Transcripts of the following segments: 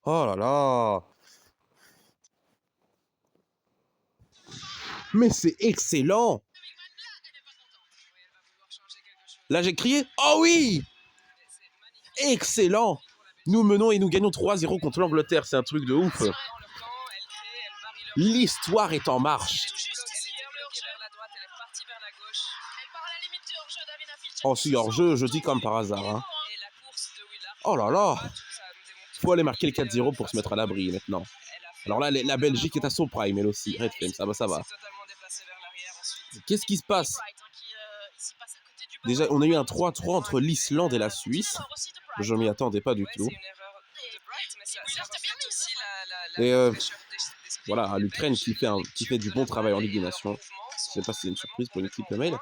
Oh là là. Mais c'est excellent. Là, j'ai crié. Oh oui. Excellent. Nous menons et nous gagnons 3-0 contre l'Angleterre. C'est un truc de ouf. L'histoire est en marche. Oh si, hors-jeu, je dis comme par hasard. Hein. Oh là là. Faut aller marquer le 4-0 pour se mettre à l'abri maintenant. Alors là, la Belgique est à son prime, elle aussi. Red Flame, ça va. Qu'est-ce qui se passe? Déjà, on a eu un 3-3 entre l'Islande et la Suisse. Je m'y attendais pas du tout. Et voilà, l'Ukraine qui fait du bon travail en Ligue des Nations. Je sais pas si c'est une surprise pour une équipe de mail.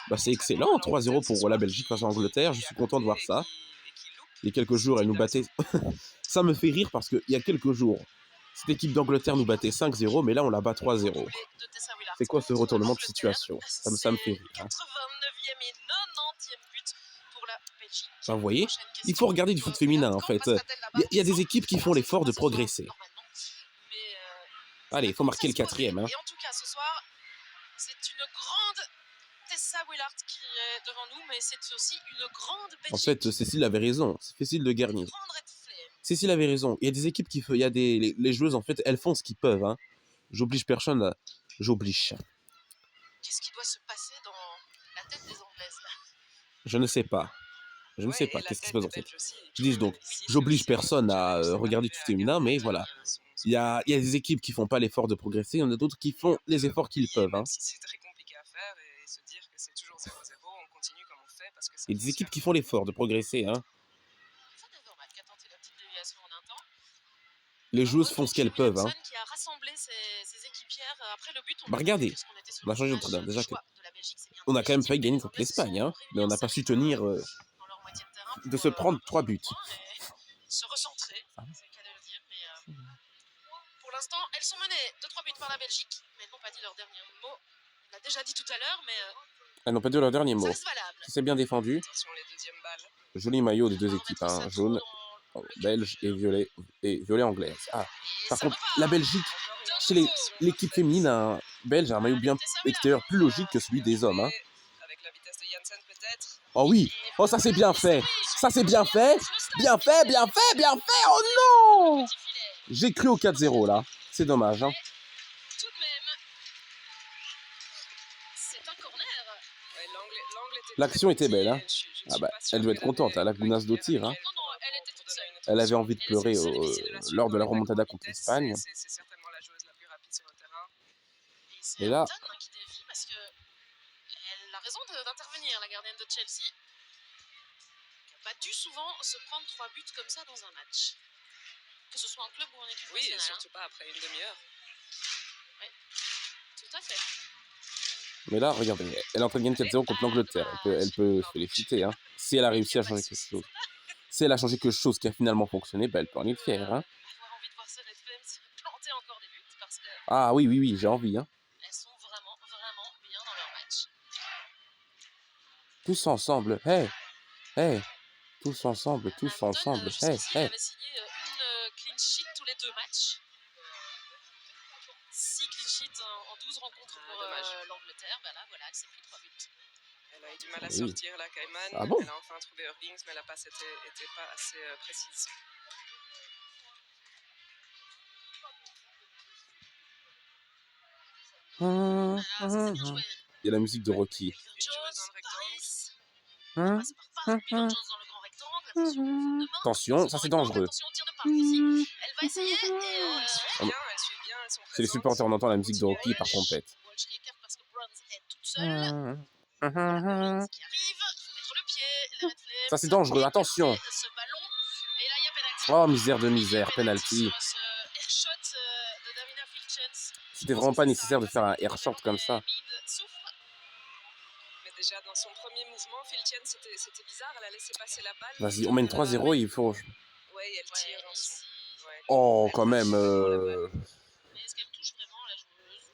Bah, c'est excellent, 3-0 pour la Belgique face à l'Angleterre. Je suis content de voir ça. Il y a quelques jours, elle nous battait. Ça me fait rire parce qu'il y a quelques jours, cette équipe d'Angleterre nous battait 5-0, mais là, on la bat 3-0. C'est quoi ce retournement de situation? Ça me fait rire. Hein. Enfin, vous voyez, il faut regarder du foot féminin, en fait. Il y a des équipes qui font l'effort de progresser. Allez, il faut marquer le 4e. Hein. Et en tout cas, ce soir, c'est une grande Tessa Willard qui est devant nous, mais c'est aussi une grande Belgique. En fait, Cécile avait raison. C'est Cécile de Garnier. Cécile avait raison. Il y a des équipes qui font... Il y a les joueuses, en fait, elles font ce qu'ils peuvent. Hein. J'oblige personne. Là. J'oblige. Qu'est-ce qui doit se passer dans la tête des Anglaises, là? Je ne sais pas. Je ne sais pas. Qu'est-ce qui se passe en fait? Je dis donc, j'oblige personne à regarder tout féminin, mais voilà. Il y a des équipes qui font pas l'effort de progresser, il y en a d'autres qui font les efforts qu'ils peuvent. Hein. C'est très compliqué à faire et se dire que c'est toujours 0-0, on continue comme on fait parce que il y a des équipes qui font l'effort de progresser. Hein. Les joueuses font ce qu'elles peuvent. Hein. Bah regardez, on a changé de train déjà que on a quand même failli gagner contre l'Espagne, hein, mais on n'a pas su tenir de se prendre 3 buts. Se recentrer, c'est le cas de le dire, mais pour l'instant, elles sont menées de 3 buts par la Belgique, mais elles n'ont pas dit leur dernier mot. On l'a déjà dit tout à l'heure, mais elles n'ont pas dit leur dernier mot. Ça c'est bien défendu. Attention, les deuxièmes balles. Joli maillot des deux équipes, hein, jaune, belge et violet anglaise. Ah, par contre, la Belgique, chez l'équipe féminine, un belge a un maillot bien extérieur plus logique que celui des hommes. Hein. Oh oui, oh ça c'est bien fait, ça c'est bien fait, bien fait, bien fait, bien fait, oh non! J'ai cru au 4-0 là, c'est dommage. Hein. L'action était belle, hein. Ah bah, elle doit être contente, hein, la Gounas d'Otir. Hein. Elle avait envie de pleurer lors de la remontada contre l'Espagne. Et là... Elle a raison d'intervenir, la gardienne de Chelsea. Qui n'a pas dû souvent se prendre 3 buts comme ça dans un match. Que ce soit en club ou en équipe nationale. Oui, et surtout pas après une demi-heure. Oui, tout à fait. Mais là, regardez, elle est en train de gagner 4-0 contre l'Angleterre. Elle peut se féliciter, hein. Si elle a réussi à changer quelque chose. Si elle a changé quelque chose qui a finalement fonctionné, bah elle peut en être fière. Hein. Avoir envie de voir ces Red Flames planter encore des buts parce que... Ah oui, j'ai envie. Hein. Elles sont vraiment bien dans leur match. Tous ensemble, hey. Tous ensemble, hey. Elle avait signé une clean sheet tous les 2 matchs. 6 clean sheets en 12 rencontres pour l'Angleterre. Bah là, voilà, elle s'est pris 3 buts. Elle a eu du mal à sortir, la Kaiman. Ah bon? Elle a enfin trouvé Hurlings, mais la passe était pas assez précise. Il y a la musique de Rocky. Attention, ça c'est dangereux. Elle va essayer c'est les supporters, on entend la musique de Rocky par trompette. Ça c'est dangereux, attention. Oh misère de misère, penalty. C'était vraiment pas nécessaire de faire un air short comme ça. Mais déjà dans son premier mouvement, Filtienne, c'était bizarre, elle a laissé passer la balle. Vas-y, on mène 3-0 et il faut... Ouais, elle tire dans son... Ouais. Oh, quand même... Mais est-ce qu'elle touche vraiment la joueuse?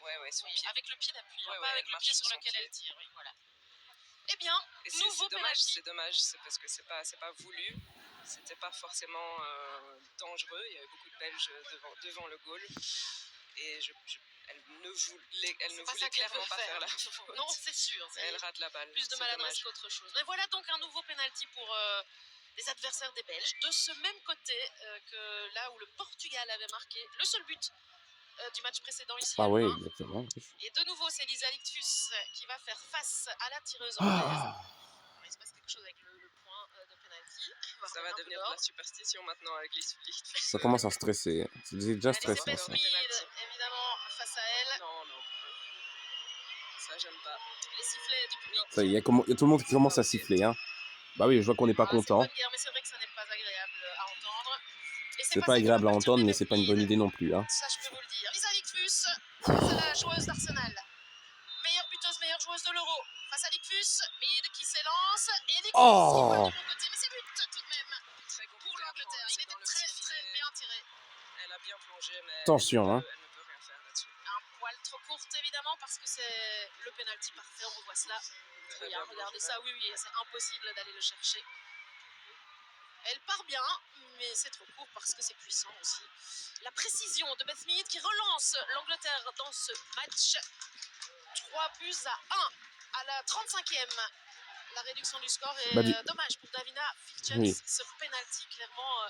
Ouais, son pied. Avec le pied d'appui, pas avec le pied sur lequel elle tire, oui, voilà. Eh bien, nouveau penalty. C'est dommage, c'est parce que c'est pas voulu. C'était pas forcément dangereux. Il y avait beaucoup de Belges devant le goal. Et elle ne voulait clairement pas faire la faute. Non, c'est sûr. Elle rate la balle. Plus de maladresse qu'autre chose. Mais voilà donc un nouveau penalty pour les adversaires des Belges. De ce même côté que là où le Portugal avait marqué le seul but du match précédent ici à oui, Louvain. exactement. Et de nouveau, c'est Lisa Lichtfus qui va faire face à la tireuse anglaise. Il se passe quelque chose avec le point de penalty. Ça va devenir de la superstition maintenant avec Lichtfus. Ça commence à stresser. C'est déjà Allez, c'est stressant, Beth ça. Mead, évidemment, face à elle. Non. Ça, j'aime pas. Les sifflets du public. Ça y est, il y a tout le monde qui commence à siffler, hein. Bah oui, je vois qu'on n'est pas C'est content. vulgaire, mais c'est vrai que ça n'est pas agréable à entendre. Et C'est pas agréable à entendre, mais c'est pas une bonne idée non plus, hein. Ça, je peux vous le dire. Lisa Lichtfus, face à la joueuse d'Arsenal. Meilleure buteuse, meilleure joueuse de l'Euro. Face à Lichtfus, Mead qui s'élance. Et Lichtfus qui part du bon côté. Mais c'est but tout de même. Très pour l'Angleterre. Il était très bien tiré. Elle a bien plongé, mais Attention, hein. elle ne peut rien faire là-dessus. Un poil trop courte, évidemment, parce que c'est le penalty parfait. On revoit cela. Oui, regardez ça. Oui, c'est impossible d'aller le chercher. Elle part bien, mais c'est trop court parce que c'est puissant aussi. La précision de Beth Mead qui relance l'Angleterre dans ce match. 3 buts à 1 à la 35e. La réduction du score est dommage pour Davina Fitchens. Oui. Ce penalty, clairement,